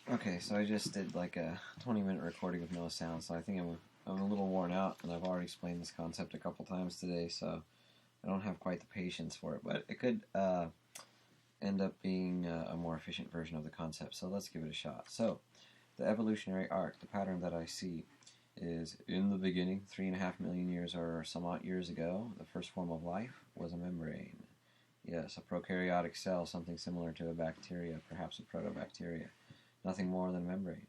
Okay, so I just did like a 20-minute recording with no sound, so I think I'm a little worn out, and I've already explained this concept a couple times today, so I don't have quite the patience for it, but it could end up being a more efficient version of the concept, so let's give it a shot. So, the evolutionary arc, the pattern that I see, is in the beginning, 3.5 million years or some odd years ago, the first form of life was a membrane. Yes, a prokaryotic cell, something similar to a bacteria, perhaps a protobacteria. Nothing more than a membrane.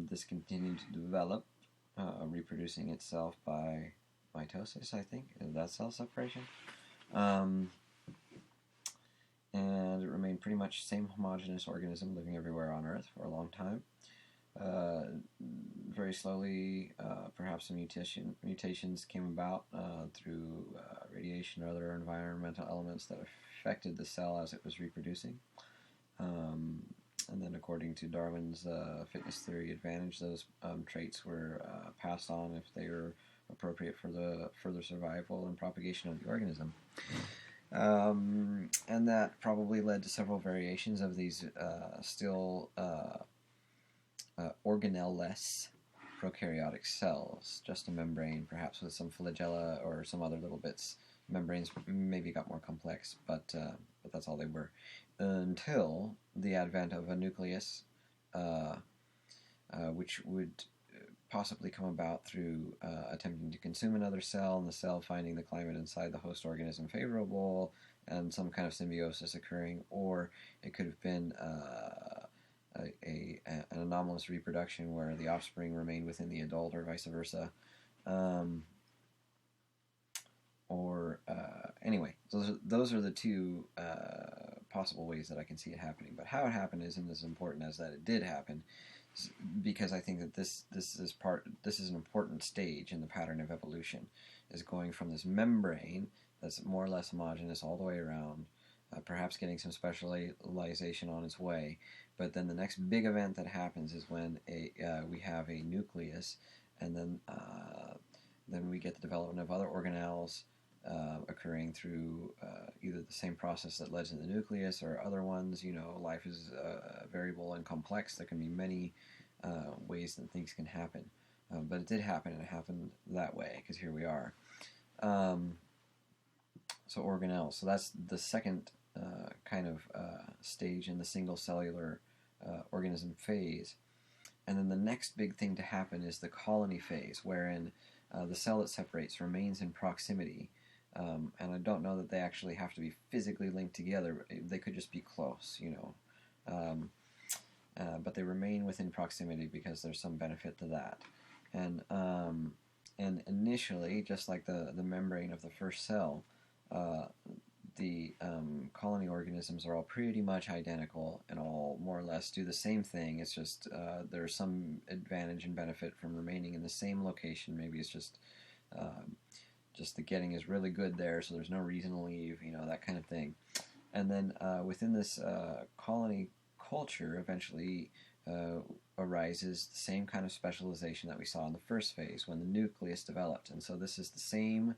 This continued to develop, reproducing itself by mitosis, I think. Is that cell separation? And it remained pretty much the same homogeneous organism living everywhere on Earth for a long time. Very slowly, perhaps some mutations came about through radiation or other environmental elements that affected the cell as it was reproducing. And then, according to Darwin's fitness theory advantage, those traits were passed on if they were appropriate for the further survival and propagation of the organism. And that probably led to several variations of these still organelle-less prokaryotic cells, just a membrane, perhaps with some flagella or some other little bits. Membranes maybe got more complex, but that's all they were, until the advent of a nucleus, which would possibly come about through attempting to consume another cell, and the cell finding the climate inside the host organism favorable, and some kind of symbiosis occurring, or it could have been an anomalous reproduction where the offspring remained within the adult, or vice versa. Anyway, those are the two possible ways that I can see it happening. But how it happened isn't as important as that it did happen, because I think that this is an important stage in the pattern of evolution, is going from this membrane that's more or less homogeneous all the way around, perhaps getting some specialization on its way. But then the next big event that happens is when we have a nucleus, and then we get the development of other organelles occurring through either the same process that led to the nucleus or other ones. You know, life is variable and complex. There can be many ways that things can happen. But it did happen, and it happened that way, because here we are. So organelles. So that's the second kind of stage in the single cellular organism phase. And then the next big thing to happen is the colony phase, wherein the cell that separates remains in proximity. And I don't know that they actually have to be physically linked together. They could just be close, you know. But they remain within proximity because there's some benefit to that. And initially, just like the membrane of the first cell, the colony organisms are all pretty much identical and all more or less do the same thing. It's just there's some advantage and benefit from remaining in the same location. Maybe it's just the getting is really good there, so there's no reason to leave, you know, that kind of thing. And then within this colony culture, eventually arises the same kind of specialization that we saw in the first phase when the nucleus developed. And so this is the same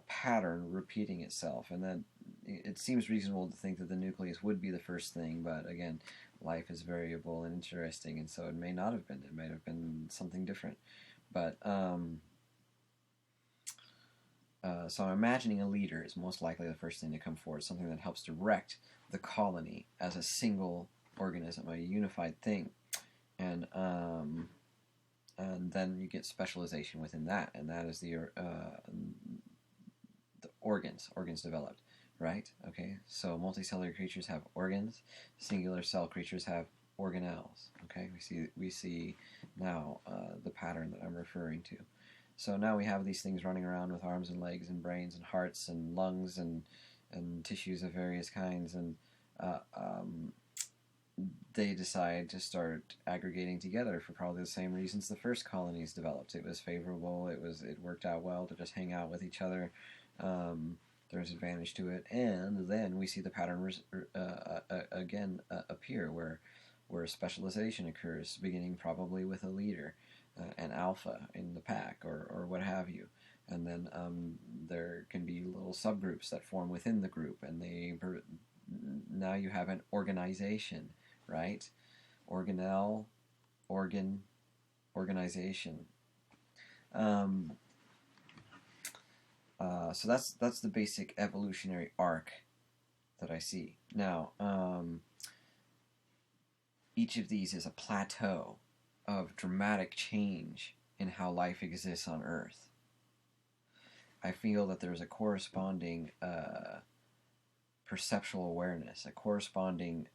pattern repeating itself, and then it seems reasonable to think that the nucleus would be the first thing, but again, life is variable and interesting, and so it may not have been. It might have been something different. But so I'm imagining a leader is most likely the first thing to come forward, something that helps direct the colony as a single organism, a unified thing, and then you get specialization within that, and that is the organs developed, right? Okay, so multicellular creatures have organs, singular cell creatures have organelles. Okay, we see now the pattern that I'm referring to. So now we have these things running around with arms and legs and brains and hearts and lungs and tissues of various kinds, and they decide to start aggregating together for probably the same reasons the first colonies developed. It was favorable. It worked out well to just hang out with each other. There's advantage to it, and then we see the pattern again appear where specialization occurs, beginning probably with a leader, an alpha in the pack, or what have you, and then there can be little subgroups that form within the group, and now you have an organization right? Organelle, organ, organization. So that's the basic evolutionary arc that I see. Now, each of these is a plateau of dramatic change in how life exists on Earth. I feel that there's a corresponding perceptual awareness, a corresponding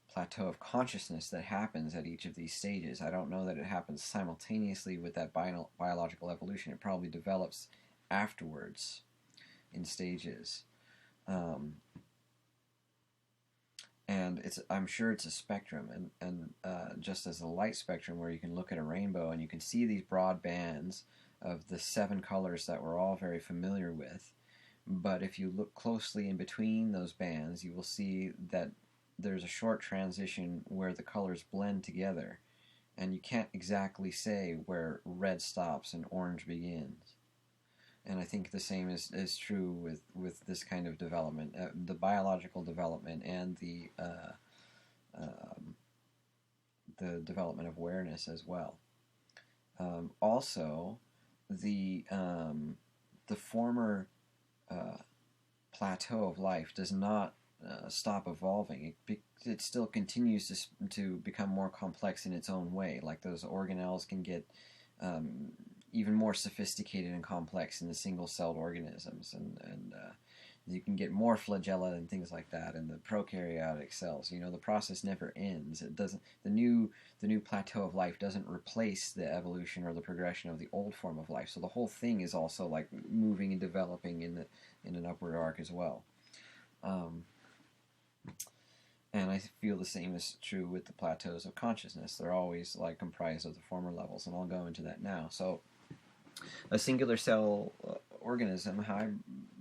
plateau of consciousness that happens at each of these stages. I don't know that it happens simultaneously with that biological evolution. It probably develops afterwards in stages. And I'm sure it's a spectrum, and just as a light spectrum where you can look at a rainbow and you can see these broad bands of the 7 colors that we're all very familiar with. But if you look closely in between those bands, you will see that there's a short transition where the colors blend together, and you can't exactly say where red stops and orange begins. And I think the same is true with this kind of development, the biological development and the development of awareness as well. Also, the former plateau of life does not stop evolving. It still continues to become more complex in its own way. Like those organelles can get even more sophisticated and complex in the single-celled organisms, and you can get more flagella and things like that in the prokaryotic cells. You know, the process never ends. It doesn't. The new plateau of life doesn't replace the evolution or the progression of the old form of life. So the whole thing is also like moving and developing in an upward arc as well. And I feel the same is true with the plateaus of consciousness. They're always like comprised of the former levels, and I'll go into that now. So a singular cell organism, how I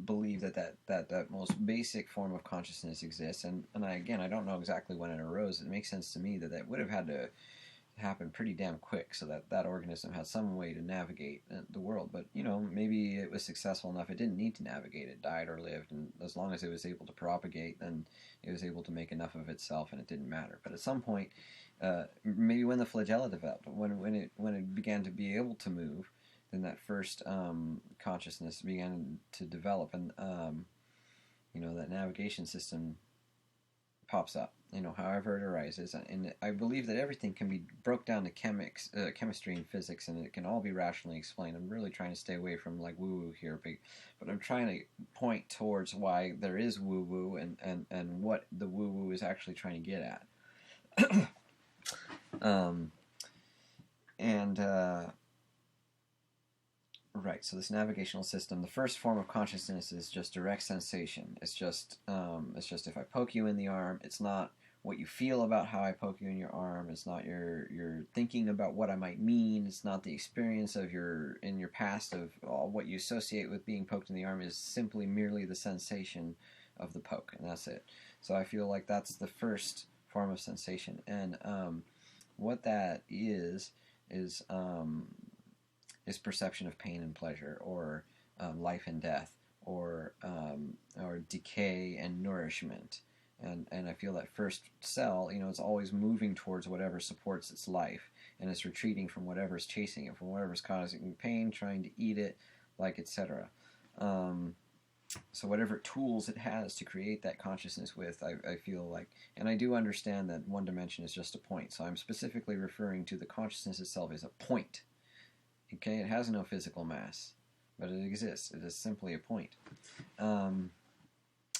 believe that most basic form of consciousness exists, and I don't know exactly when it arose. It makes sense to me that would have had to happen pretty damn quick, so that organism had some way to navigate the world. But you know, maybe it was successful enough it didn't need to navigate. It died or lived, and as long as it was able to propagate, then it was able to make enough of itself, and it didn't matter. But at some point, maybe when the flagella developed, when it began to be able to move, then that first consciousness began to develop, and you know, that navigation system pops up, you know, however it arises. And I believe that everything can be broke down to chemistry and physics, and it can all be rationally explained. I'm really trying to stay away from like woo-woo here, but I'm trying to point towards why there is woo-woo and what the woo-woo is actually trying to get at. Right, so this navigational system, the first form of consciousness is just direct sensation. It's just if I poke you in the arm, it's not what you feel about how I poke you in your arm. It's not your thinking about what I might mean. It's not the experience of your past of all what you associate with being poked in the arm. Is simply merely the sensation of the poke, and that's it. So I feel like that's the first form of sensation, and what that is perception of pain and pleasure, or life and death, or decay and nourishment. And I feel that first cell, you know, it's always moving towards whatever supports its life, and it's retreating from whatever's chasing it, from whatever's causing pain, trying to eat it, like etc. So whatever tools it has to create that consciousness with, I feel like, and I do understand that one dimension is just a point. So I'm specifically referring to the consciousness itself as a point. Okay, it has no physical mass, but it exists. It is simply a point, and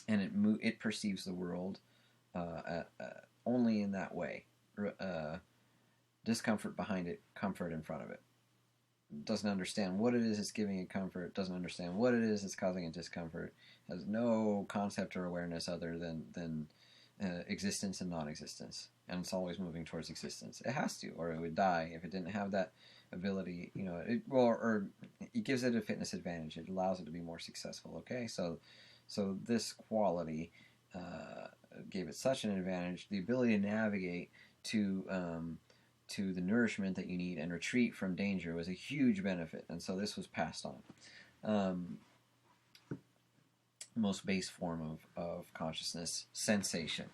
it perceives the world only in that way. Discomfort behind it, comfort in front of it. Doesn't understand what it is that's giving it comfort. Doesn't understand what it is that's causing it discomfort. Has no concept or awareness other than existence and non-existence, and it's always moving towards existence. It has to, or it would die if it didn't have that ability. You know, or it gives it a fitness advantage. It allows it to be more successful. Okay, so this quality gave it such an advantage. The ability to navigate to the nourishment that you need and retreat from danger was a huge benefit, and so this was passed on. Most base form of consciousness, sensation.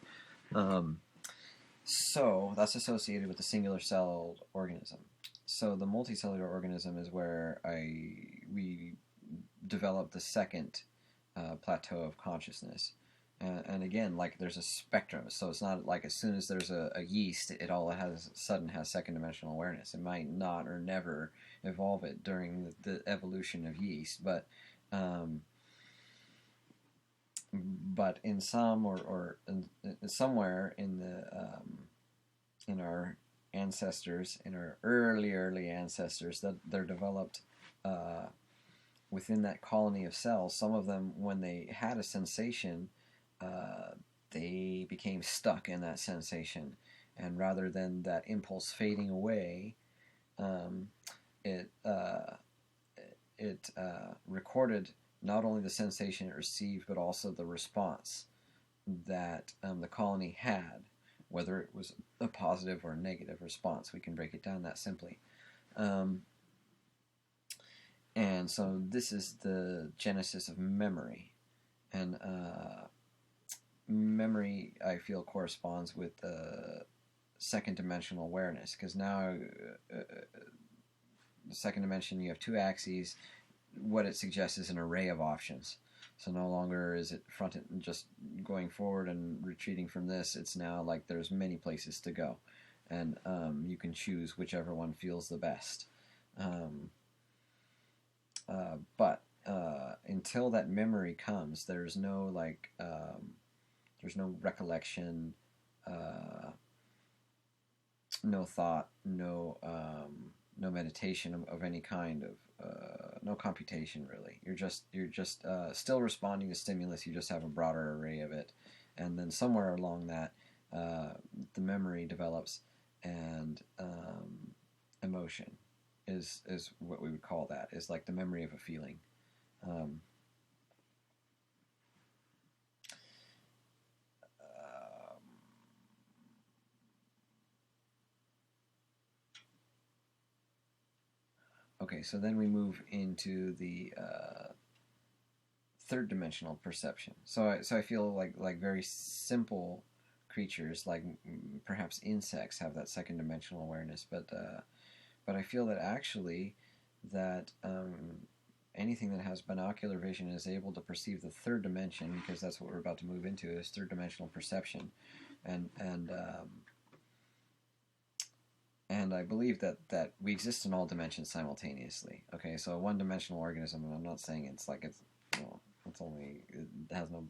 So that's associated with the singular celled organism. So the multicellular organism is where we develop the second plateau of consciousness. And again, like there's a spectrum, so it's not like as soon as there's a yeast, it all has sudden has second dimensional awareness. It might not or never evolve it during the evolution of yeast, but in some or somewhere in the in our ancestors, in our early ancestors, that they're developed within that colony of cells. Some of them, when they had a sensation, they became stuck in that sensation, and rather than that impulse fading away, it recorded not only the sensation it received, but also the response that the colony had, whether it was a positive or a negative response. We can break it down that simply. And so this is the genesis of memory. And memory, I feel, corresponds with second dimensional awareness, because now the second dimension, you have two axes. What it suggests is an array of options. So no longer is it just going forward and retreating from this. It's now like there's many places to go, and you can choose whichever one feels the best. But until that memory comes, there's no there's no recollection, no thought, no meditation of any kind, of no computation really. You're just still responding to stimulus. You just have a broader array of it, and then somewhere along that, the memory develops, and emotion is what we would call that. Is like the memory of a feeling. Okay, so then we move into the third dimensional perception. So I feel like very simple creatures, like perhaps insects, have that second dimensional awareness, but I feel that actually that anything that has binocular vision is able to perceive the third dimension, because that's what we're about to move into, is third dimensional perception, and I believe that we exist in all dimensions simultaneously. Okay, so a one-dimensional organism, and I'm not saying it's only, it has no.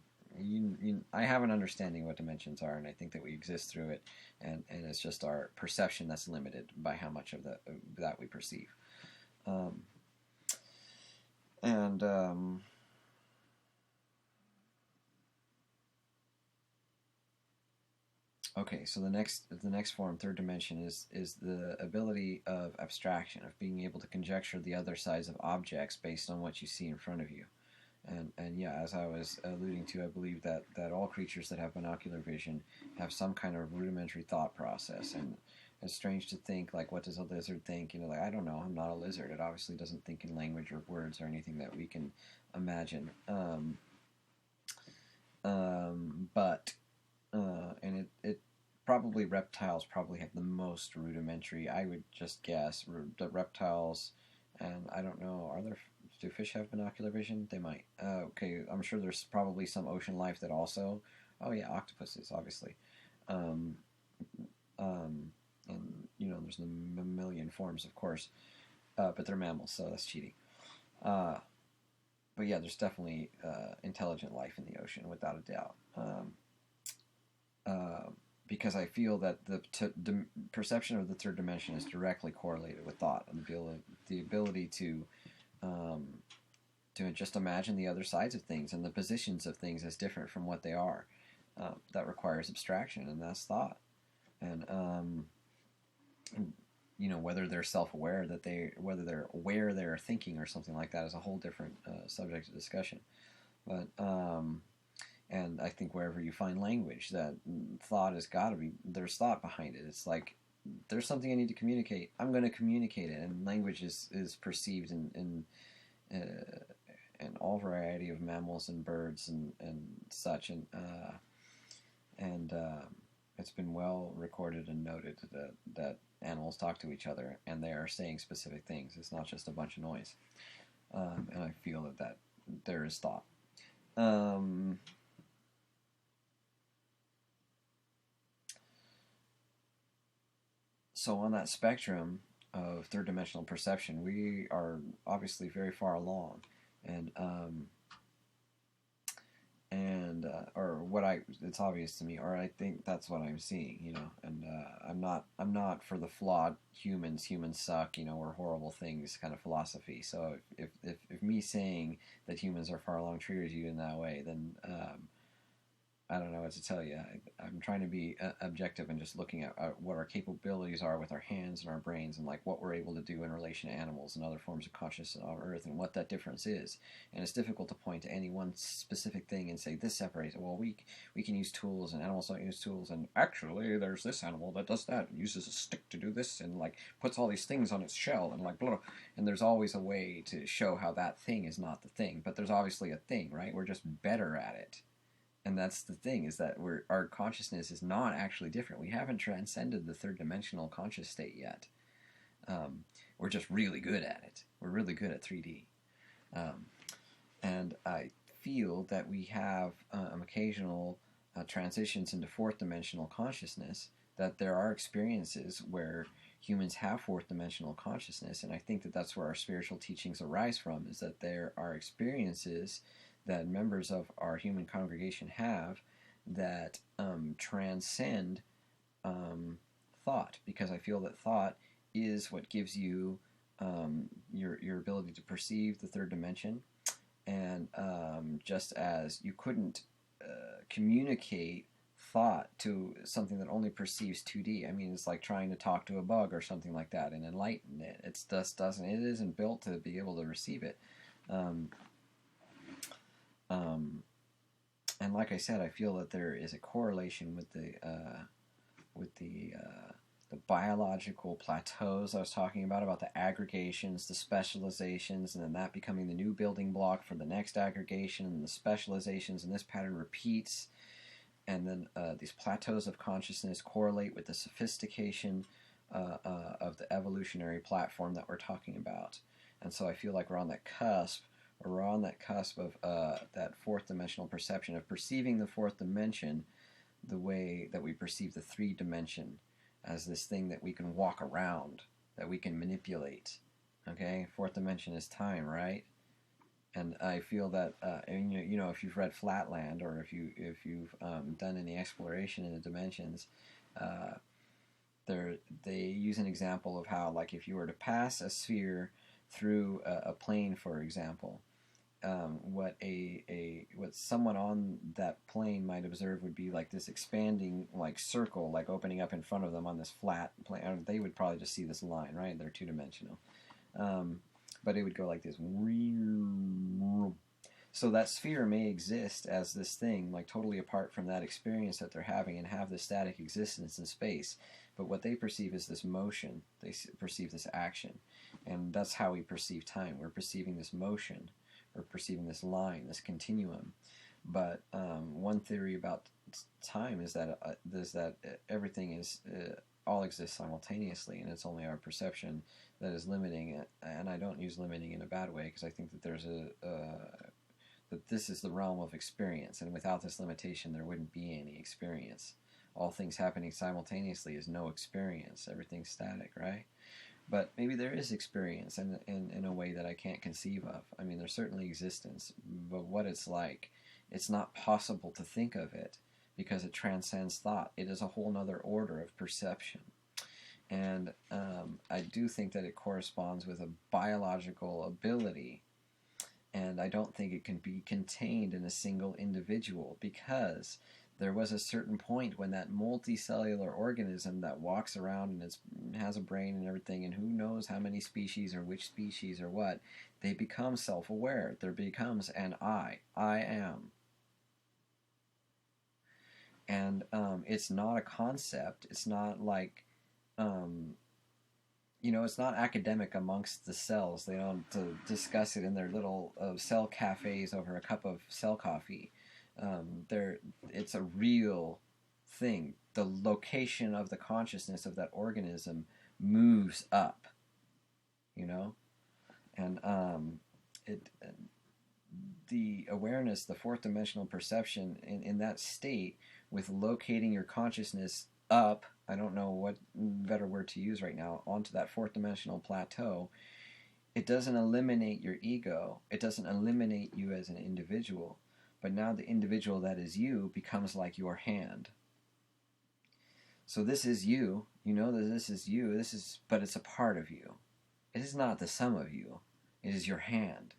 I have an understanding of what dimensions are, and I think that we exist through it, and it's just our perception that's limited by how much of that we perceive. Okay, so the next form, third dimension, is the ability of abstraction, of being able to conjecture the other sides of objects based on what you see in front of you. And yeah, as I was alluding to, I believe that all creatures that have binocular vision have some kind of rudimentary thought process. And it's strange to think, like, what does a lizard think? Like, I don't know, I'm not a lizard. It obviously doesn't think in language or words or anything that we can imagine. And it probably, reptiles probably have the most rudimentary, I would just guess, that reptiles, and I don't know, do fish have binocular vision? They might. Okay, I'm sure there's probably some ocean life that also, oh yeah, octopuses, obviously. And, there's a million forms, of course, but they're mammals, so that's cheating. But yeah, there's definitely intelligent life in the ocean, without a doubt. Because I feel that the perception of the third dimension is directly correlated with thought, and the ability to just imagine the other sides of things and the positions of things as different from what they are. That requires abstraction, and that's thought. And whether they're self-aware, whether they're aware they're thinking or something like that, is a whole different subject of discussion. But and I think wherever you find language, that thought has got to be, there's thought behind it. It's like, there's something I need to communicate, I'm going to communicate it, and language is perceived in all variety of mammals and birds and such, and it's been well recorded and noted that animals talk to each other and they are saying specific things. It's not just a bunch of noise. And I feel that there is thought. So on that spectrum of third dimensional perception, we are obviously very far along, and or it's obvious to me, or I think that's what I'm seeing, and I'm not for the flawed humans suck, we're horrible things kind of philosophy. So if me saying that humans are far along triggers you in that way, then I don't know what to tell you. I'm trying to be objective and just looking at what our capabilities are with our hands and our brains, and like what we're able to do in relation to animals and other forms of consciousness on Earth, and what that difference is. And it's difficult to point to any one specific thing and say this separates. Well, we can use tools, and animals don't use tools. And actually, there's this animal that does that and uses a stick to do this, and like puts all these things on its shell, and like blah. And there's always a way to show how that thing is not the thing, but there's obviously a thing, right? We're just better at it. And that's the thing, is that our consciousness is not actually different. We haven't transcended the third dimensional conscious state yet. We're just really good at it. We're really good at 3D. And I feel that we have occasional transitions into fourth dimensional consciousness, that there are experiences where humans have fourth dimensional consciousness, and I think that that's where our spiritual teachings arise from, is that there are experiences that members of our human congregation have that transcend thought, because I feel that thought is what gives you your ability to perceive the third dimension, and just as you couldn't communicate thought to something that only perceives 2D. I mean, it's like trying to talk to a bug or something like that and enlighten it. It isn't built to be able to receive it. And like I said, I feel that there is a correlation with the biological plateaus I was talking about the aggregations, the specializations, and then that becoming the new building block for the next aggregation, and the specializations, and this pattern repeats. And then these plateaus of consciousness correlate with the sophistication of the evolutionary platform that we're talking about. And so I feel like we're on that cusp of that fourth dimensional perception, of perceiving the fourth dimension the way that we perceive the three dimension, as this thing that we can walk around, that we can manipulate. Okay, fourth dimension is time, right? And I feel that, if you've read Flatland, or if you've done any exploration in the dimensions, they use an example of how, like, if you were to pass a sphere through a plane, for example, what someone on that plane might observe would be like this expanding, like, circle, like opening up in front of them on this flat plane. They would probably just see this line, right? They're two-dimensional. But it would go like this. So that sphere may exist as this thing, like totally apart from that experience that they're having, and have this static existence in space. But what they perceive is this motion. They perceive this action. And that's how we perceive time. We're perceiving this motion. We're perceiving this line, this continuum. But one theory about time is that everything is all exists simultaneously, and it's only our perception that is limiting it. And I don't use limiting in a bad way, because I think that there's that this is the realm of experience, and without this limitation there wouldn't be any experience. All things happening simultaneously is no experience. Everything's static, right? But maybe there is experience in a way that I can't conceive of. I mean, there's certainly existence, but what it's like, it's not possible to think of it, because it transcends thought. It is a whole nother order of perception. And I do think that it corresponds with a biological ability, and I don't think it can be contained in a single individual, because there was a certain point when that multicellular organism that walks around and has a brain and everything, and who knows how many species or which species or what, they become self-aware. There becomes an I am. And it's not a concept. It's not like, it's not academic amongst the cells. They don't discuss it in their little cell cafes over a cup of cell coffee. It's a real thing. the location of the consciousness of that organism moves up, you know, and the awareness, the fourth dimensional perception in that state, with locating your consciousness up, I don't know what better word to use right now, onto that fourth dimensional plateau, it doesn't eliminate your ego. It doesn't eliminate you as an individual. But now the individual that is you becomes like your hand. So this is you. You know that this is you. But it's a part of you. It is not the sum of you. It is your hand.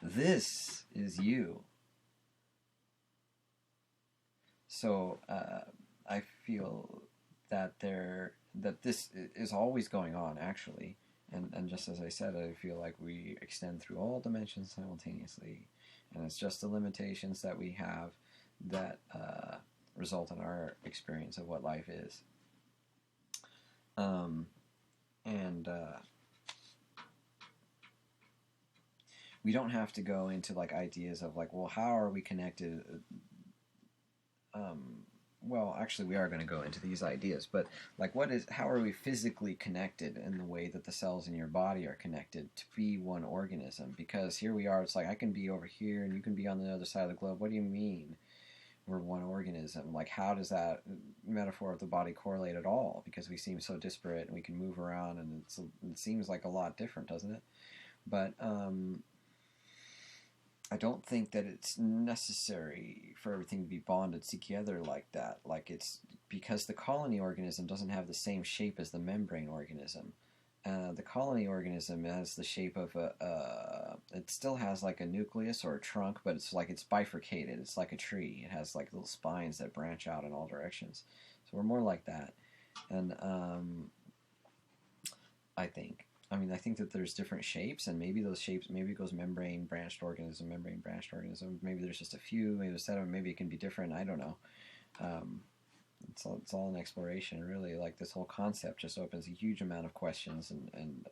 This is you. So I feel that this is always going on, actually. And just as I said, I feel like we extend through all dimensions simultaneously. And it's just the limitations that we have that result in our experience of what life is. We don't have to go into like ideas of like, well, how are we connected? Well, actually, we are going to go into these ideas, but like, how are we physically connected in the way that the cells in your body are connected to be one organism? Because here we are, it's like I can be over here and you can be on the other side of the globe. What do you mean we're one organism? Like, how does that metaphor of the body correlate at all? Because we seem so disparate and we can move around, and it seems like a lot different, doesn't it? But I don't think that it's necessary for everything to be bonded together like that. Like, it's because the colony organism doesn't have the same shape as the membrane organism. The colony organism has the shape of it still has like a nucleus or a trunk, but it's bifurcated. It's like a tree. It has like little spines that branch out in all directions. So we're more like that. And I think that there's different shapes, and maybe those shapes, maybe it goes membrane, branched organism, maybe there's just a few, maybe a set of, maybe it can be different, I don't know. It's all an exploration, really. Like, this whole concept just opens a huge amount of questions and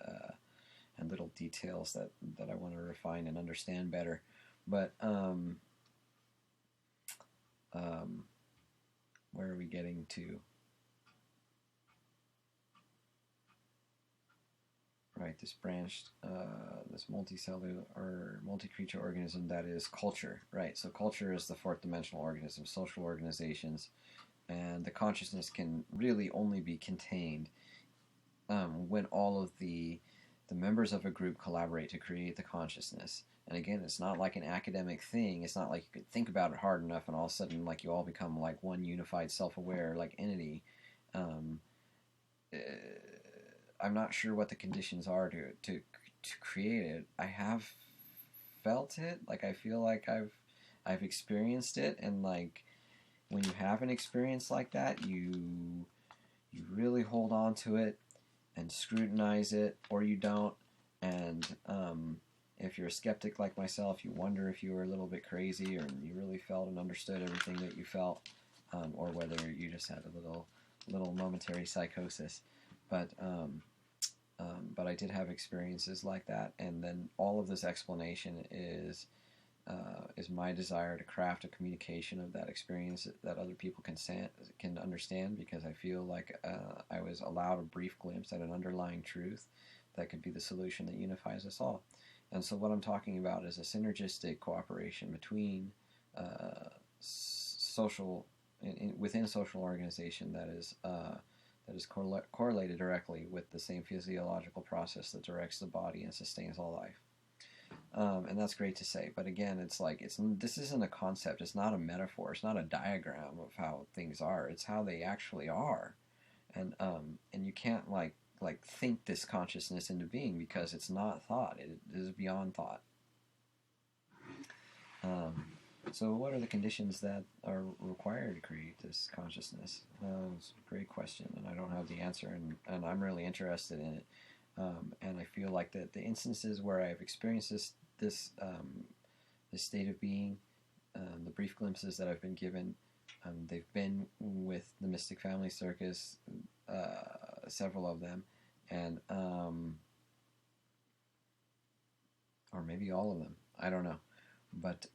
little details that I want to refine and understand better. But where are we getting to? Right, this branched, this multicellular or multi-creature organism that is culture, right? So culture is the fourth dimensional organism, social organizations, and the consciousness can really only be contained when all of the members of a group collaborate to create the consciousness. And again, it's not like an academic thing. It's not like you could think about it hard enough and all of a sudden like you all become like one unified self-aware like entity. I'm not sure what the conditions are to create it. I have felt it. Like, I feel like I've experienced it, and like when you have an experience like that, you really hold on to it and scrutinize it, or you don't. And if you're a skeptic like myself, you wonder if you were a little bit crazy, or you really felt and understood everything that you felt, or whether you just had a little momentary psychosis. But I did have experiences like that, and then all of this explanation is my desire to craft a communication of that experience that other people can understand, because I feel like I was allowed a brief glimpse at an underlying truth that could be the solution that unifies us all. And so what I'm talking about is a synergistic cooperation between within social organization that is correlated directly with the same physiological process that directs the body and sustains all life. And that's great to say, but again, this isn't a concept. It's not a metaphor. It's not a diagram of how things are. It's how they actually are, and you can't like think this consciousness into being, because it's not thought. It is beyond thought. So what are the conditions that are required to create this consciousness? It's a great question, and I don't have the answer, and I'm really interested in it. And I feel like that the instances where I've experienced this state of being, the brief glimpses that I've been given, they've been with the Mystic Family Circus, several of them, and or maybe all of them. I don't know, but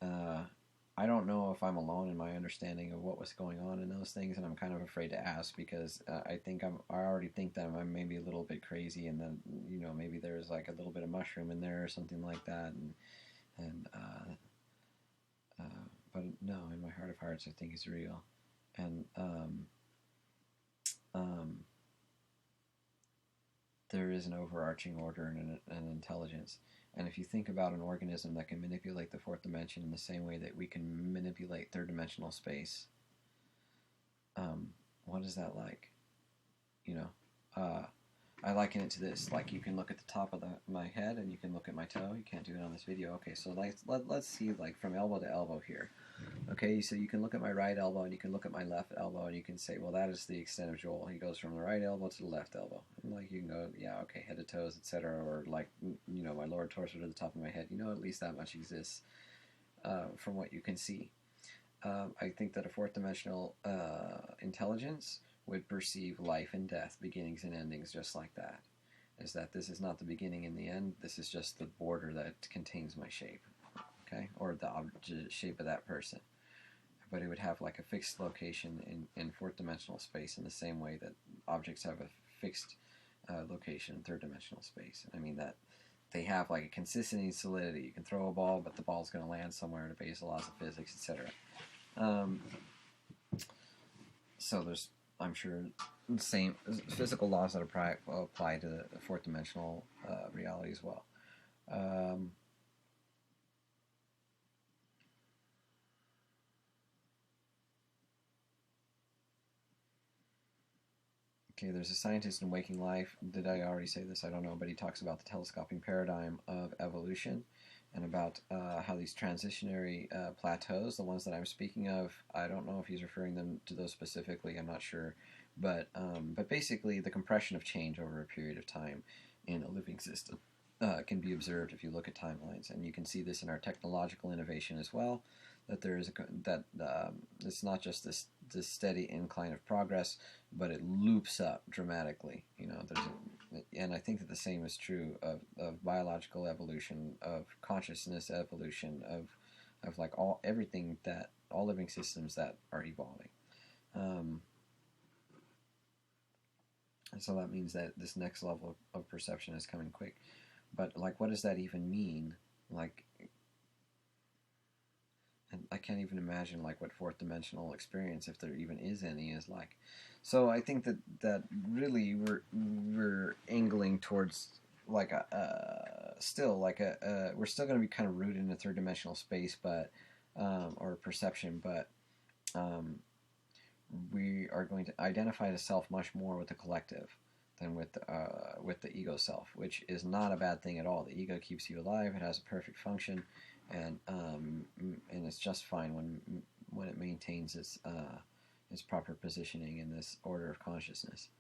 I don't know if I'm alone in my understanding of what was going on in those things, and I'm kind of afraid to ask because I already think that I'm maybe a little bit crazy, and then maybe there's like a little bit of mushroom in there or something like that, and but no, in my heart of hearts, I think it's real, and um, there is an overarching order and an intelligence. And if you think about an organism that can manipulate the fourth dimension in the same way that we can manipulate third-dimensional space, what is that like? You know, I liken it to this. Like, you can look at the top of my head and you can look at my toe. You can't do it on this video. Okay, so let's see, like, from elbow to elbow here. Okay, so you can look at my right elbow and you can look at my left elbow and you can say, well, that is the extent of Joel. He goes from the right elbow to the left elbow. And like, you can go, yeah, okay, head to toes, etc. Or like, my lower torso to the top of my head. At least that much exists from what you can see. I think that a fourth dimensional intelligence would perceive life and death, beginnings and endings, just like that. Is that this is not the beginning and the end, this is just the border that contains my shape, okay, or the shape of that person. But it would have like a fixed location in fourth dimensional space in the same way that objects have a fixed location in third dimensional space. I mean that they have like a consistency and solidity. You can throw a ball, but the ball's going to land somewhere to base the laws of physics, etc. So there's, I'm sure, the same physical laws that apply to the fourth dimensional reality as well. Okay, there's a scientist in Waking Life. Did I already say this? I don't know, but he talks about the telescoping paradigm of evolution and about how these transitionary plateaus, the ones that I'm speaking of, I don't know if he's referring them to those specifically, I'm not sure, but basically the compression of change over a period of time in a living system can be observed if you look at timelines, and you can see this in our technological innovation as well, that there is it's not just this steady incline of progress, but it loops up dramatically. And I think that the same is true of biological evolution, of consciousness evolution, of like all living systems that are evolving. And so that means that this next level of perception is coming quick. But like, what does that even mean? Like, and I can't even imagine like what fourth dimensional experience, if there even is any, is like. So I think that really we're angling towards like we're still going to be kind of rooted in a third dimensional space, but or perception, but we are going to identify the self much more with the collective than with the ego self, which is not a bad thing at all. The ego keeps you alive; it has a perfect function, and it's just fine when it maintains its proper positioning in this order of consciousness.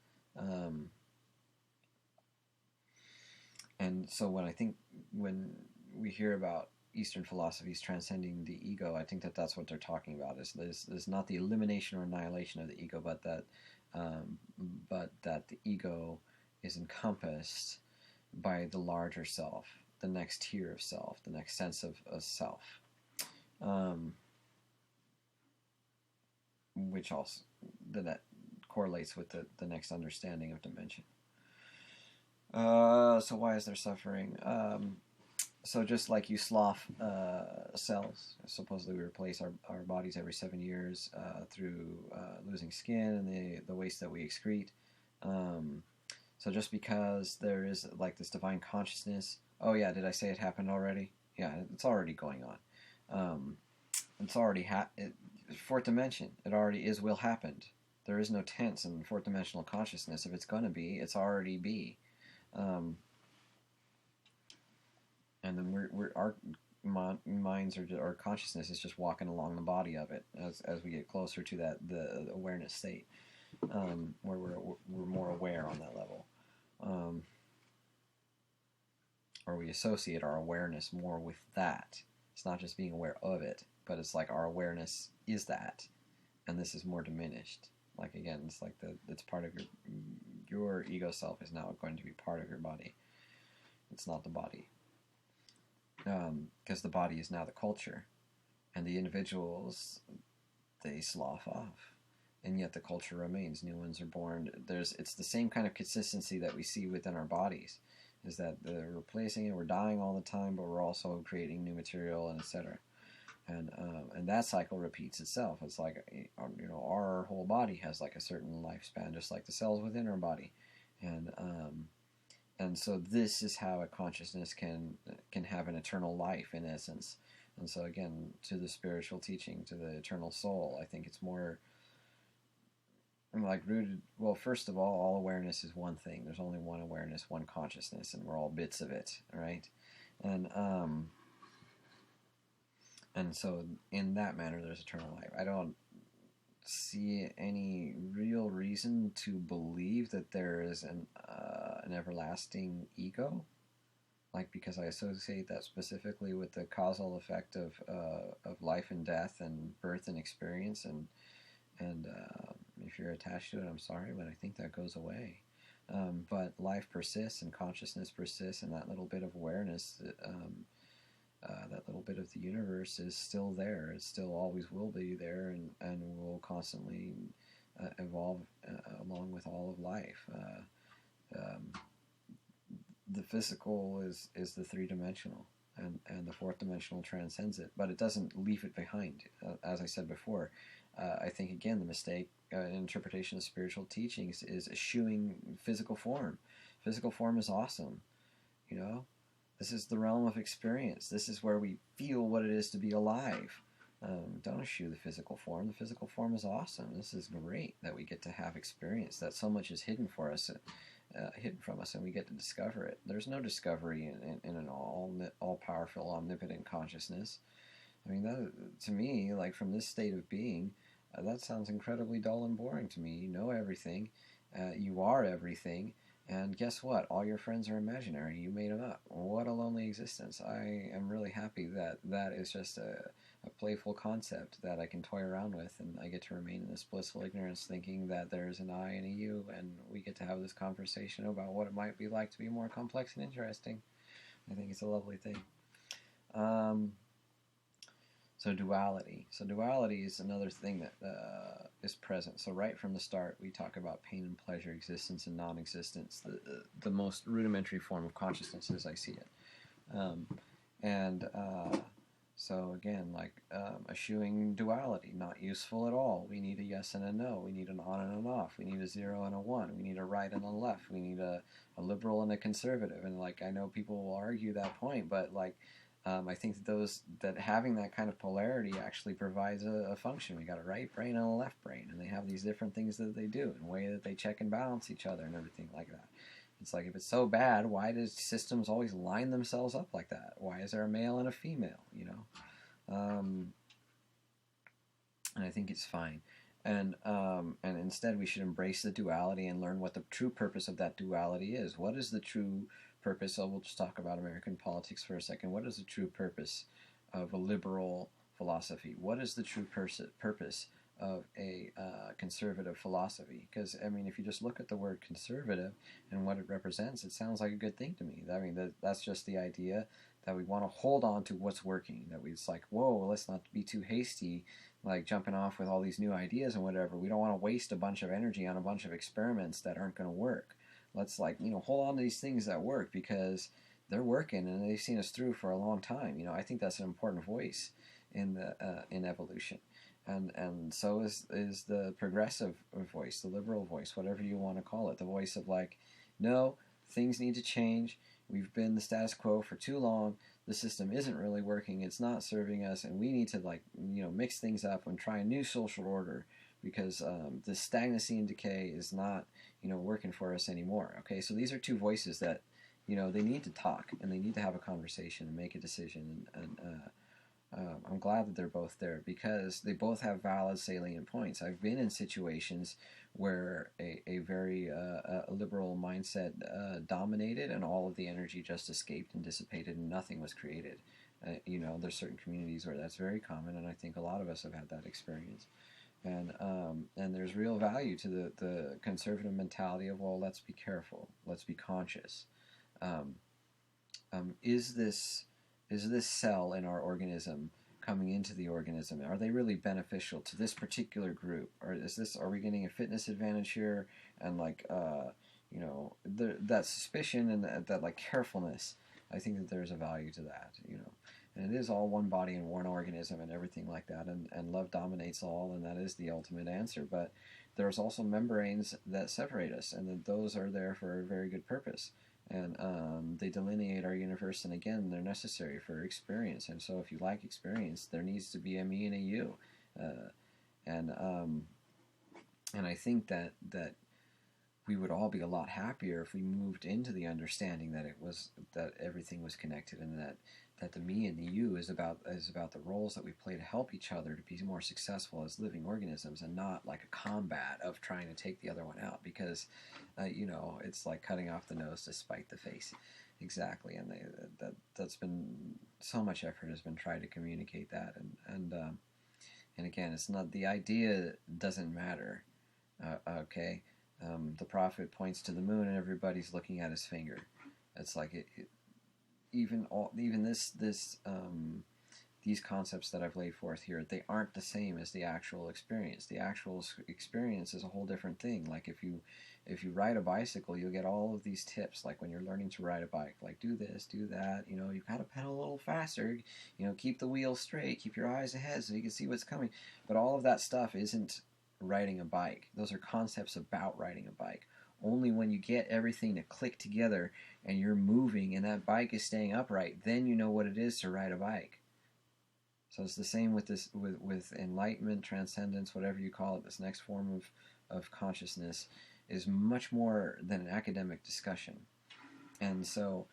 And so when we hear about Eastern philosophies transcending the ego, I think that that's what they're talking about. Is not the elimination or annihilation of the ego, but that the ego is encompassed by the larger self, the next tier of self, the next sense of self, which also that correlates with the next understanding of dimension. So why is there suffering? So just like you slough cells, supposedly we replace our bodies every 7 years through losing skin and the waste that we excrete. So just because there is like this divine consciousness, oh yeah, did I say it happened already? Yeah, it's already going on. It's already fourth dimension. It already is will happened. There is no tense in fourth dimensional consciousness. If it's going to be, it's already be. And then our minds or consciousness is just walking along the body of it as we get closer to the awareness state, where we're more aware on that level, or we associate our awareness more with that. It's not just being aware of it, but it's like our awareness is that, and this is more diminished. Like again, it's like it's part of your ego self is now going to be part of your body. It's not the body. Because the body is now the culture, and the individuals, they slough off, and yet the culture remains. New ones are born. It's the same kind of consistency that we see within our bodies, is that they're replacing it. We're dying all the time, but we're also creating new material, and etc. And that cycle repeats itself. It's like, our whole body has like a certain lifespan, just like the cells within our body, and so this is how a consciousness can have an eternal life in essence. And so again, to the spiritual teaching, to the eternal soul, I think it's more like rooted. Well, first of all awareness is one thing. There's only one awareness, one consciousness, and we're all bits of it, right? And so in that manner, there's eternal life. I don't see any real reason to believe that there is an everlasting ego, like, because I associate that specifically with the causal effect of life and death and birth and experience, and if you're attached to it, I'm sorry, but I think that goes away. But life persists and consciousness persists, and that little bit of awareness, that little bit of the universe is still there. It still always will be there, and will constantly evolve along with all of life. The physical is the three-dimensional, and the fourth-dimensional transcends it, but it doesn't leave it behind. As I said before, I think, again, the mistake in interpretation of spiritual teachings is eschewing physical form. Physical form is awesome, This is the realm of experience. This is where we feel what it is to be alive. Don't eschew the physical form. The physical form is awesome. This is great that we get to have experience, that so much is hidden from us, and we get to discover it. There's no discovery in an all-powerful, omnipotent consciousness. I mean, that, to me, like, from this state of being, that sounds incredibly dull and boring to me. You know everything. You are everything. And guess what? All your friends are imaginary. You made them up. What a lonely existence. I am really happy that that is just a playful concept that I can toy around with, and I get to remain in this blissful ignorance, thinking that there's an I and a you, and we get to have this conversation about what it might be like to be more complex and interesting. I think it's a lovely thing. So duality. So duality is another thing that is present. So right from the start, we talk about pain and pleasure, existence and non-existence, the most rudimentary form of consciousness as I see it. So again, like eschewing duality, not useful at all. We need a yes and a no. We need an on and an off. We need a 0 and a 1. We need a right and a left. We need a liberal and a conservative. And like, I know people will argue that point, but like, I think that having that kind of polarity actually provides a function. We got a right brain and a left brain, and they have these different things that they do in a way that they check and balance each other and everything like that. It's like, if it's so bad, why does systems always line themselves up like that? Why is there a male and a female, And I think it's fine. And instead we should embrace the duality and learn what the true purpose of that duality is. What is the true purpose? So we'll just talk about American politics for a second. What is the true purpose of a liberal philosophy? What is the true purpose of a conservative philosophy? Because, I mean, if you just look at the word conservative and what it represents, it sounds like a good thing to me. I mean, that's just the idea that we want to hold on to what's working. That it's like, whoa, let's not be too hasty, like jumping off with all these new ideas and whatever. We don't want to waste a bunch of energy on a bunch of experiments that aren't going to work. Let's, like, hold on to these things that work because they're working and they've seen us through for a long time. I think that's an important voice in evolution. And so is the progressive voice, the liberal voice, whatever you want to call it, the voice of like, no, things need to change. We've been the status quo for too long. The system isn't really working. It's not serving us, and we need to, like, mix things up and try a new social order because the stagnancy and decay is not working for us anymore. Okay, so these are two voices that they need to talk and they need to have a conversation and make a decision, and I'm glad that they're both there because they both have valid salient points. I've been in situations where a very liberal mindset dominated and all of the energy just escaped and dissipated and nothing was created. There's certain communities where that's very common, and I think a lot of us have had that experience. And there's real value to the conservative mentality of, well, let's be careful, let's be conscious. Is this cell in our organism coming into the organism? Are they really beneficial to this particular group? Or are we getting a fitness advantage here? And like, that suspicion and that like carefulness, I think that there's a value to that, And it is all one body and one organism and everything like that, and love dominates all, and that is the ultimate answer. But there's also membranes that separate us, and that those are there for a very good purpose. And they delineate our universe, and again, they're necessary for experience. And so if you like experience, there needs to be a me and a you. And I think that we would all be a lot happier if we moved into the understanding that everything was connected, and that the me and the you is about the roles that we play to help each other to be more successful as living organisms, and not like a combat of trying to take the other one out, because it's like cutting off the nose to spite the face. Exactly. And that's been so much effort has been tried to communicate that, and again, it's not, the idea doesn't matter. Okay. The prophet points to the moon and everybody's looking at his finger. It's like these concepts that I've laid forth here, they aren't the same as the actual experience. The actual experience is a whole different thing. Like if you ride a bicycle, you'll get all of these tips, like when you're learning to ride a bike, like do this, do that, you've got to pedal a little faster, keep the wheel straight, keep your eyes ahead so you can see what's coming. But all of that stuff isn't riding a bike. Those are concepts about riding a bike. Only when you get everything to click together and you're moving and that bike is staying upright, then you know what it is to ride a bike. So it's the same with this, with enlightenment, transcendence, whatever you call it. This next form of consciousness is much more than an academic discussion. And so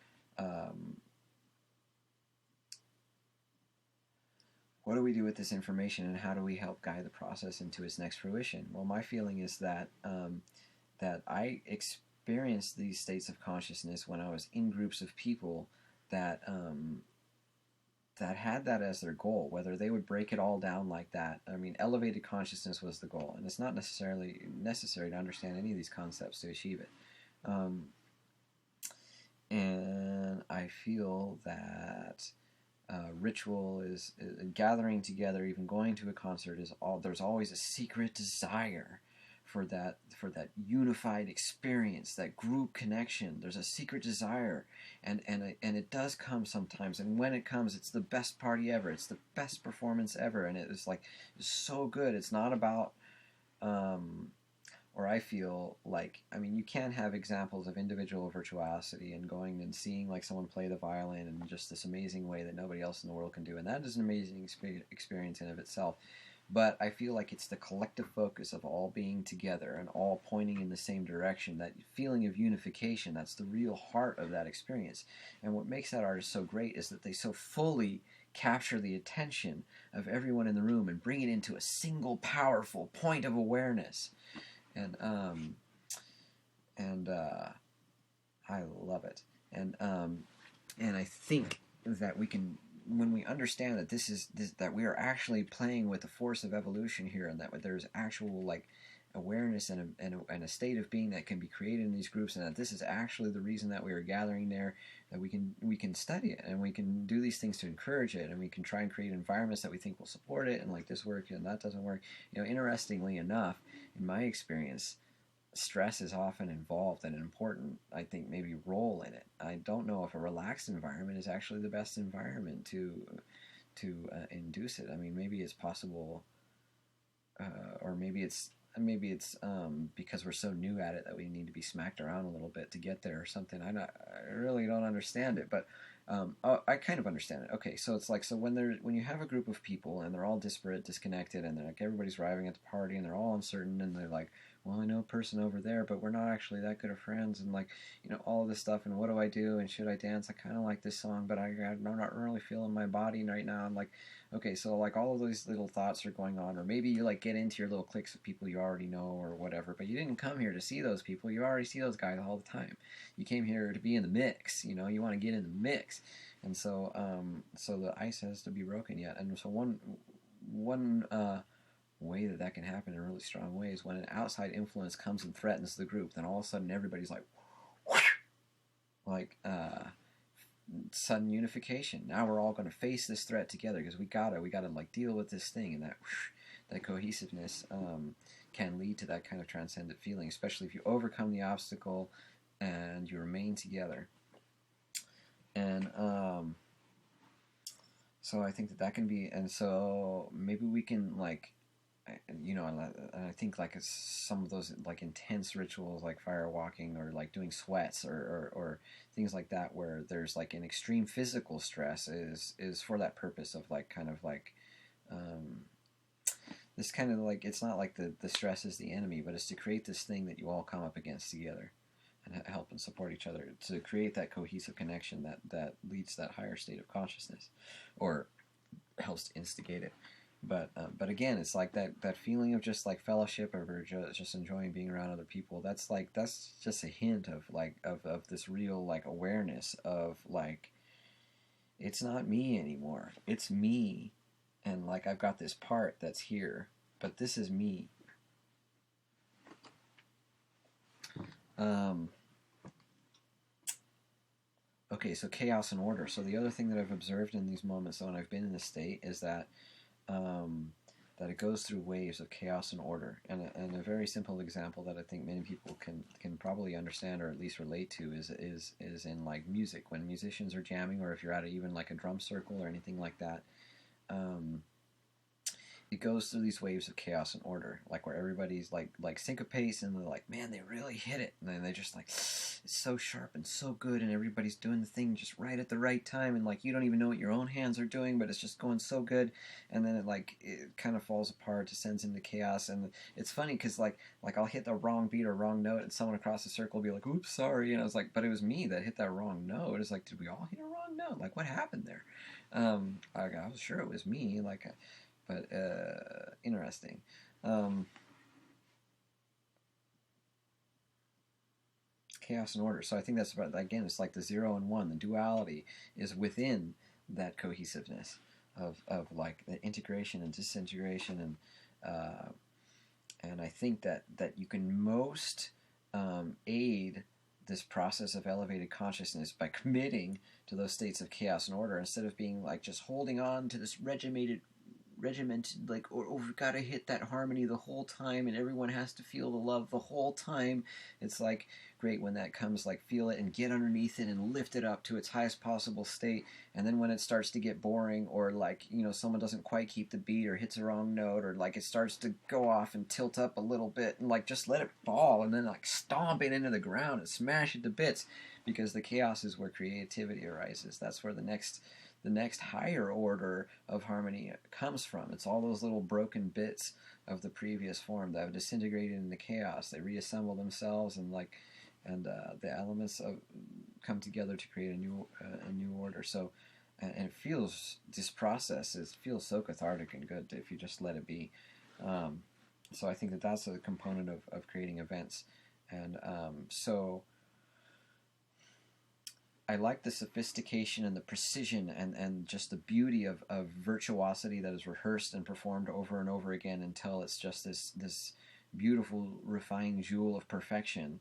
what do we do with this information, and how do we help guide the process into its next fruition? Well, my feeling is that that I experienced these states of consciousness when I was in groups of people that that had that as their goal, whether they would break it all down like that. I mean, elevated consciousness was the goal, and it's not necessarily necessary to understand any of these concepts to achieve it. And I feel that ritual is gathering together, even going to a concert, there's always a secret desire for that unified experience, that group connection. There's a secret desire, and it does come sometimes, and when it comes, it's the best party ever, it's the best performance ever, and it's so good. It's not about or I feel like, I mean, you can have examples of individual virtuosity and going and seeing like someone play the violin in just this amazing way that nobody else in the world can do, and that is an amazing experience in of itself. But I feel like it's the collective focus of all being together and all pointing in the same direction, that feeling of unification, that's the real heart of that experience. And what makes that artist so great is that they so fully capture the attention of everyone in the room and bring it into a single powerful point of awareness. And I love it. And I think that we can, when we understand that that we are actually playing with the force of evolution here, and that there's actual like awareness and a state of being that can be created in these groups, and that this is actually the reason that we are gathering there, that we can study it, and we can do these things to encourage it, and we can try and create environments that we think will support it, and like this works and that doesn't work. Interestingly enough, in my experience, stress is often involved in an important, I think, maybe role in it. I don't know if a relaxed environment is actually the best environment to induce it. I mean, maybe it's possible, or maybe it's because we're so new at it that we need to be smacked around a little bit to get there or something. I really don't understand it, but I kind of understand it. Okay, so it's like, so when you have a group of people and they're all disparate, disconnected, and they're like, everybody's arriving at the party and they're all uncertain, and they're like, well, I know a person over there, but we're not actually that good of friends, and like, all of this stuff, and what do I do, and should I dance? I kind of like this song, but I'm not really feeling my body right now. I'm like, okay, so like all of those little thoughts are going on, or maybe you like get into your little cliques of people you already know or whatever, but you didn't come here to see those people. You already see those guys all the time. You came here to be in the mix. You want to get in the mix, and so so the ice has to be broken yet. And so one way that can happen in a really strong way is when an outside influence comes and threatens the group. Then all of a sudden everybody's like sudden unification. Now we're all going to face this threat together because we gotta like deal with this thing, and that cohesiveness can lead to that kind of transcendent feeling, especially if you overcome the obstacle and you remain together. And so I think that can be, and so maybe we can like, and I think like it's some of those like intense rituals like fire walking or like doing sweats or things like that where there's like an extreme physical stress is for that purpose of like kind of like this kind of like, it's not like the stress is the enemy, but it's to create this thing that you all come up against together and help and support each other to create that cohesive connection that leads to that higher state of consciousness or helps to instigate it. But again, it's like that feeling of just like fellowship or just enjoying being around other people. That's just a hint of like of this real like awareness of like, it's not me anymore. It's me, and like I've got this part that's here, but this is me. Okay, so chaos and order. So the other thing that I've observed in these moments when I've been in this state is that that it goes through waves of chaos and order. And a very simple example that I think many people can probably understand or at least relate to is in like music. When musicians are jamming, or if you're at even like a drum circle or anything like that, it goes through these waves of chaos and order, like where everybody's like syncopates and they're like, man, they really hit it, and then they just like, it's so sharp and so good, and everybody's doing the thing just right at the right time, and like you don't even know what your own hands are doing, but it's just going so good, and then it kind of falls apart, descends into chaos. And it's funny because like I'll hit the wrong beat or wrong note, and someone across the circle will be like, oops, sorry, and I was like, but it was me that hit that wrong note. It's like, did we all hit a wrong note? Like, what happened there? I was sure it was me, like. But interesting. Chaos and order. So I think that's about, again, it's like the 0 and 1. The duality is within that cohesiveness of like the integration and disintegration, and I think that you can most aid this process of elevated consciousness by committing to those states of chaos and order, instead of being like just holding on to this regimented like, or we've got to hit that harmony the whole time and everyone has to feel the love the whole time. It's like great when that comes, like feel it and get underneath it and lift it up to its highest possible state, and then when it starts to get boring, or like someone doesn't quite keep the beat or hits the wrong note, or like it starts to go off and tilt up a little bit, and like just let it fall and then like stomp it into the ground and smash it to bits, because the chaos is where creativity arises. That's where the next higher order of harmony comes from. It's all those little broken bits of the previous form that have disintegrated into chaos. They reassemble themselves, and the elements come together to create a new order. So, and it feels, this process feels so cathartic and good if you just let it be. So I think that that's a component of creating events, and so. I like the sophistication and the precision and just the beauty of virtuosity that is rehearsed and performed over and over again until it's just this beautiful, refined jewel of perfection.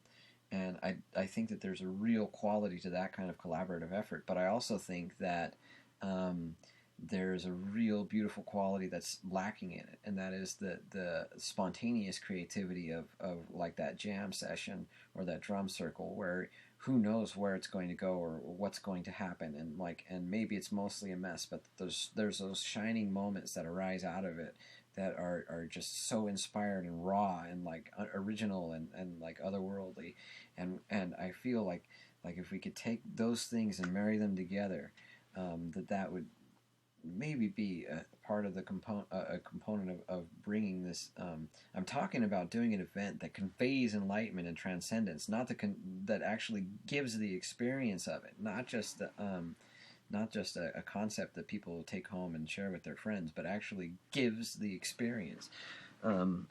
And I think that there's a real quality to that kind of collaborative effort. But I also think that there's a real beautiful quality that's lacking in it, and that is the spontaneous creativity of like that jam session or that drum circle, where who knows where it's going to go or what's going to happen, and maybe it's mostly a mess, but there's those shining moments that arise out of it that are just so inspired and raw and like original and like otherworldly, and I feel like if we could take those things and marry them together, that would maybe be a part of the component of bringing this. I'm talking about doing an event that conveys enlightenment and transcendence, not that actually gives the experience of it, not just a concept that people will take home and share with their friends, but actually gives the experience. And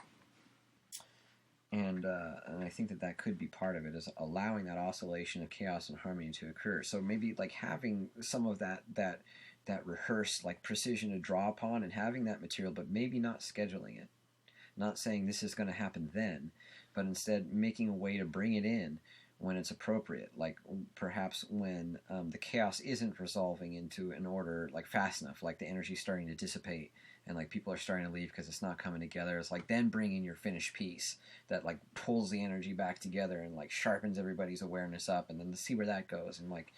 I think that could be part of it, is allowing that oscillation of chaos and harmony to occur. So maybe like having some of that rehearsed like precision to draw upon, and having that material, but maybe not scheduling it, not saying this is going to happen then, but instead making a way to bring it in when it's appropriate, like perhaps when the chaos isn't resolving into an order like fast enough, like the energy's starting to dissipate and like people are starting to leave because it's not coming together. It's like then bring in your finished piece that like pulls the energy back together and like sharpens everybody's awareness up, and then to see where that goes. And like,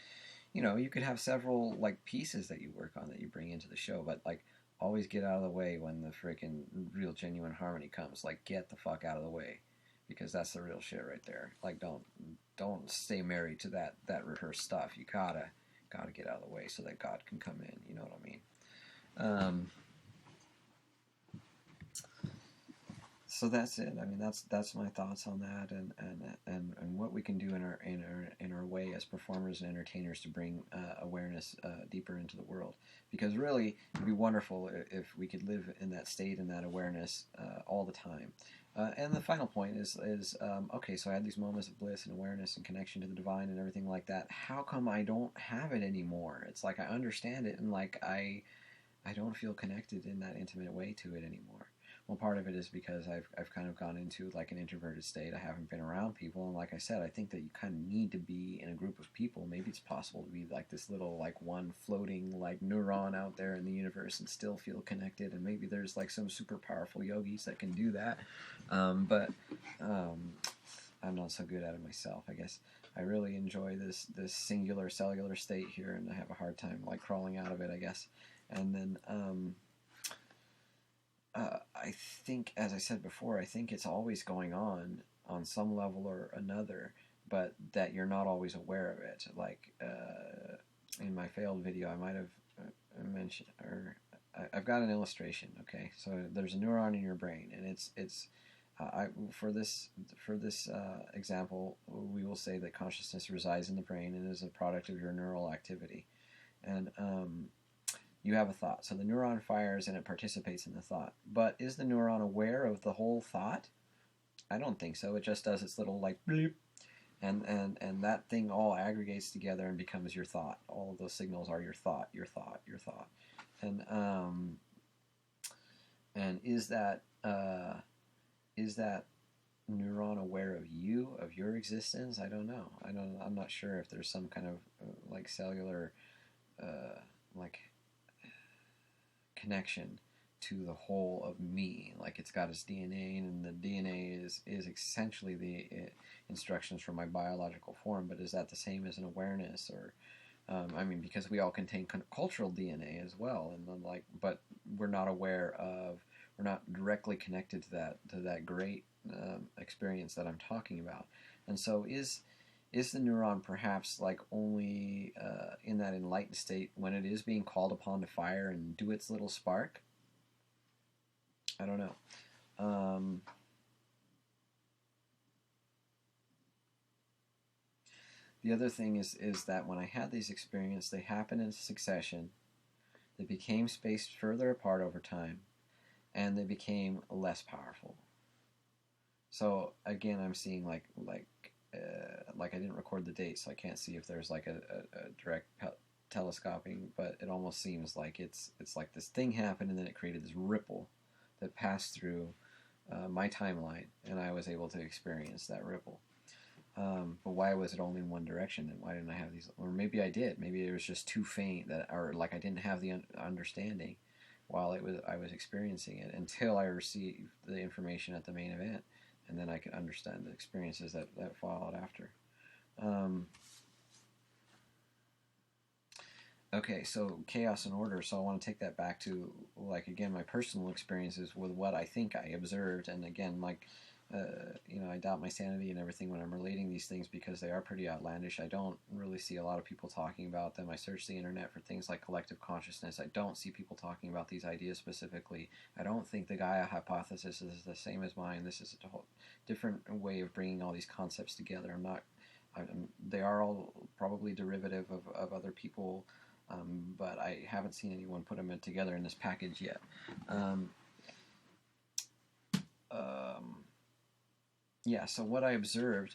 you know, you could have several like pieces that you work on that you bring into the show, but like always get out of the way when the freaking real genuine harmony comes. Like get the fuck out of the way, because that's the real shit right there. Like don't stay married to that rehearsed stuff. You gotta get out of the way so that God can come in. You know what I mean? So that's it. I mean, that's my thoughts on that, and what we can do in our way as performers and entertainers to bring awareness deeper into the world. Because really, it'd be wonderful if we could live in that state and that awareness all the time. And the final point is okay. So I had these moments of bliss and awareness and connection to the divine and everything like that. How come I don't have it anymore? It's like I understand it, and like I don't feel connected in that intimate way to it anymore. Well, part of it is because I've kind of gone into like an introverted state. I haven't been around people, and like I said, I think that you kind of need to be in a group of people. Maybe it's possible to be like this little like one floating like neuron out there in the universe and still feel connected. And maybe there's like some super powerful yogis that can do that, but I'm not so good at it myself. I guess I really enjoy this singular cellular state here, and I have a hard time like crawling out of it, I guess. And then I think, as I said before, I think it's always going on some level or another, but that you're not always aware of it. Like in my failed video, I might have mentioned, or I've got an illustration. Okay, so there's a neuron in your brain, and it's for this example, we will say that consciousness resides in the brain and is a product of your neural activity, and you have a thought. So the neuron fires and it participates in the thought. But is the neuron aware of the whole thought? I don't think so. It just does its little like bleep, and that thing all aggregates together and becomes your thought. All of those signals are your thought, your thought, your thought. And is that neuron aware of you, of your existence? I don't know. I'm not sure if there's some kind of like cellular like connection to the whole of me, like it's got its DNA, and the DNA is essentially the instructions from my biological form. But is that the same as an awareness? Or I mean, because we all contain cultural DNA as well, and then like, but we're not aware of, we're not directly connected to that great experience that I'm talking about. And so is the neuron perhaps like only in that enlightened state when it is being called upon to fire and do its little spark? I don't know. The other thing is that when I had these experiences, they happened in succession. They became spaced further apart over time, and they became less powerful. So again, I'm seeing like I didn't record the date, so I can't see if there's like a direct telescoping, but it almost seems like it's like this thing happened and then it created this ripple that passed through my timeline, and I was able to experience that ripple. But why was it only in one direction? And why didn't I have these? Or maybe I did. Maybe it was just too faint, that, or like I didn't have the understanding while I was experiencing it until I received the information at the main event. And then I could understand the experiences that followed after. Okay, so chaos and order. So I want to take that back to, like, again, my personal experiences with what I think I observed. And again, like, I doubt my sanity and everything when I'm relating these things because they are pretty outlandish. I don't really see a lot of people talking about them. I search the internet for things like collective consciousness. I don't see people talking about these ideas specifically. I don't think the Gaia hypothesis is the same as mine. This is a whole different way of bringing all these concepts together. They are all probably derivative of other people, but I haven't seen anyone put them together in this package yet. Yeah, so what I observed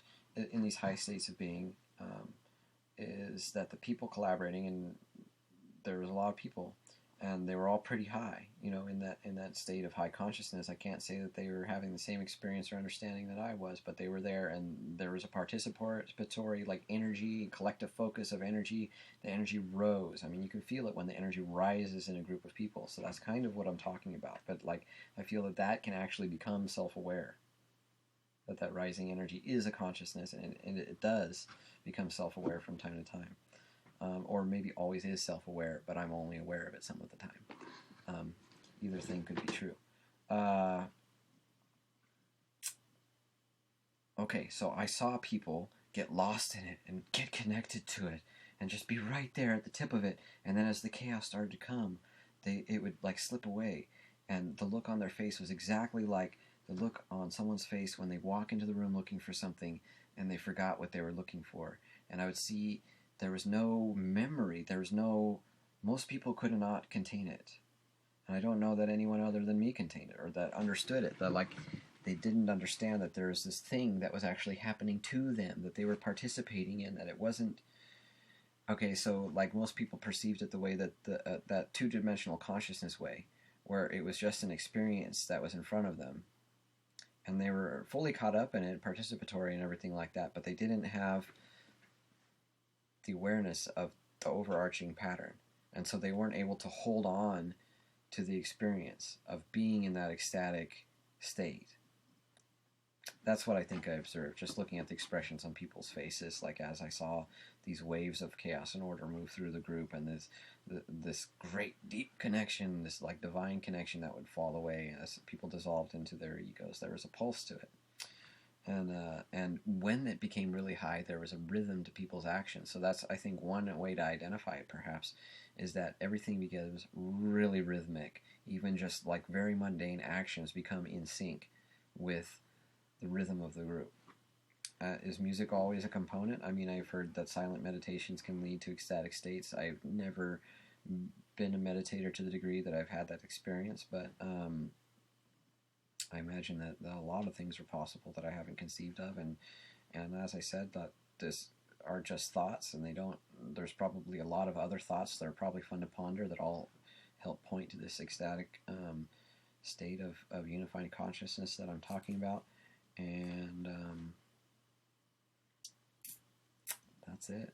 in these high states of being is that the people collaborating, and there was a lot of people, and they were all pretty high, in that state of high consciousness. I can't say that they were having the same experience or understanding that I was, but they were there, and there was a participatory like energy, collective focus of energy. The energy rose. I mean, you can feel it when the energy rises in a group of people. So that's kind of what I'm talking about. But like, I feel that can actually become self-aware. That rising energy is a consciousness, and it does become self-aware from time to time. Or maybe always is self-aware, but I'm only aware of it some of the time. Either thing could be true. Okay, so I saw people get lost in it and get connected to it and just be right there at the tip of it. And then as the chaos started to come, it would like slip away. And the look on their face was exactly like the look on someone's face when they walk into the room looking for something and they forgot what they were looking for. And I would see there was no memory. Most people could not contain it. And I don't know that anyone other than me contained it or that understood it. That like they didn't understand that there was this thing that was actually happening to them, that they were participating in, that it wasn't... Okay, so like most people perceived it the way that that two-dimensional consciousness way, where it was just an experience that was in front of them. And they were fully caught up in it, participatory and everything like that, but they didn't have the awareness of the overarching pattern. And so they weren't able to hold on to the experience of being in that ecstatic state. That's what I think I observed, just looking at the expressions on people's faces, like as I saw these waves of chaos and order move through the group, and this great deep connection, this like divine connection that would fall away as people dissolved into their egos. There was a pulse to it. And when it became really high, there was a rhythm to people's actions. So that's, I think, one way to identify it, perhaps, is that everything becomes really rhythmic. Even just like very mundane actions become in sync with the rhythm of the group. Is music always a component? I mean, I've heard that silent meditations can lead to ecstatic states. I've never been a meditator to the degree that I've had that experience, but I imagine that a lot of things are possible that I haven't conceived of, and as I said, that this are just thoughts, and there's probably a lot of other thoughts that are probably fun to ponder that all help point to this ecstatic state of unifying consciousness that I'm talking about, and that's it.